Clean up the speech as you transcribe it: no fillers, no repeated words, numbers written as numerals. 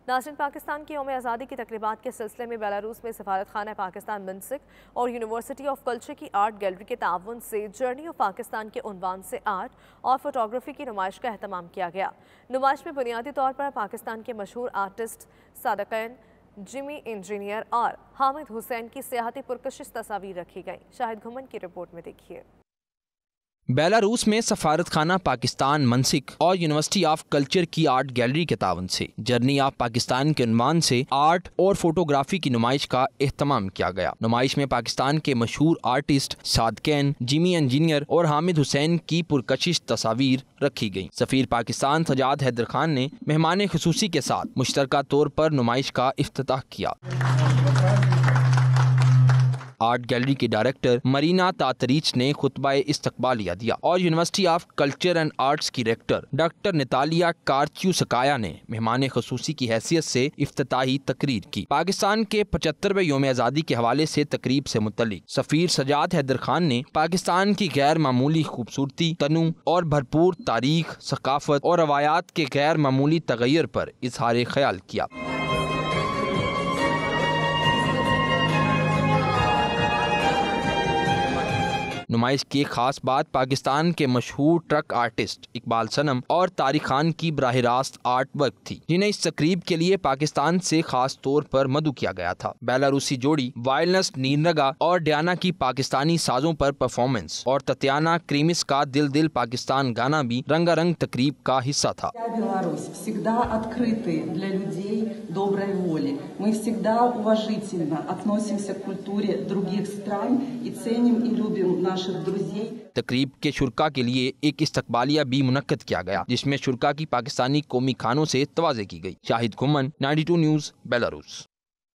ناظرین، پاکستان کی یوم آزادی کی تقریبات کے سلسلے میں بیلاروس میں سفارت خانہ پاکستان منسک اور یونیورسٹی آف کلچر کی آرٹ گیلری کے تعاون سے جرنی آف پاکستان کے عنوان سے آرٹ اور فوٹوگرافی کی نمائش کا اہتمام کیا گیا۔ نمائش میں بنیادی طور پر پاکستان کے مشہور آرٹسٹ صادقین، جمی انجینئر اور حامد حسین کی سیاحتی پرکشش تصاویر رکھی گئیں۔ شاہد گھمن کی رپورٹ میں دیکھیے۔ بیلاروس میں سفارت خانہ پاکستان منسک اور یونیورسٹی آف کلچر کی آرٹ گیلری کے تعاون سے جرنی آف پاکستان کے عنوان سے آرٹ اور فوٹوگرافی کی نمائش کا اہتمام کیا گیا۔ نمائش میں پاکستان کے مشہور آرٹسٹ صادقین، جمی انجینئر اور حامد حسین کی پرکشش تصاویر رکھی گئیں۔ سفیر پاکستان سجاد حیدر خان نے مہمان خصوصی کے ساتھ مشترکہ طور پر نمائش کا افتتاح کیا۔ آرٹ گیلری کی ڈائریکٹر مرینا تاتریچ نے خطبہ استقبالیہ دیا اور university of culture and arts کی ریکٹر ڈاکٹر نتالیا کارچیوسکایا نے مہمان خصوصی کی حیثیت سے افتتاحی تقریر کی۔ پاکستان کے 75ویں یوم آزادی کے حوالے سے تقریب سے متعلق سفیر سجاد حیدر خان نے پاکستان کی غیر معمولی خوبصورتی، تنوع اور بھرپور تاریخ، ثقافت اور روایات کے غیر معمولی تغیر پر اظہار خیال کیا۔ نمائش کی ایک خاص بات پاکستان کے مشہور ٹرک آرٹسٹ اقبال صنم اور طارق خان کی براہ راست آرٹ ورک تھی، جنہیں اس تقریب کے لیے پاکستان سے خاص طور پر مدعو کیا گیا تھا۔ بیلاروسی جوڑی وائلنس نیرنگا اور ڈیانا کی پاکستانی سازوں پر پرفارمنس اور تتیانا کریمس کا دل دل پاکستان گانا بھی رنگا رنگ تقریب کا حصہ تھا۔ Беларусь всегда открыты для людей доброй воли. Мы всегда уважительно относимся к культуре других стран и ценим и любим наших друзей. تقریب کے شرکا کے لیے ایک استقبالیہ بھی منعقد کیا گیا، جس میں شرکا کی پاکستانی قومی کھانوں سے توازے کی گئی۔ شاہد گھمن، 92 نیوز، بیلاروس۔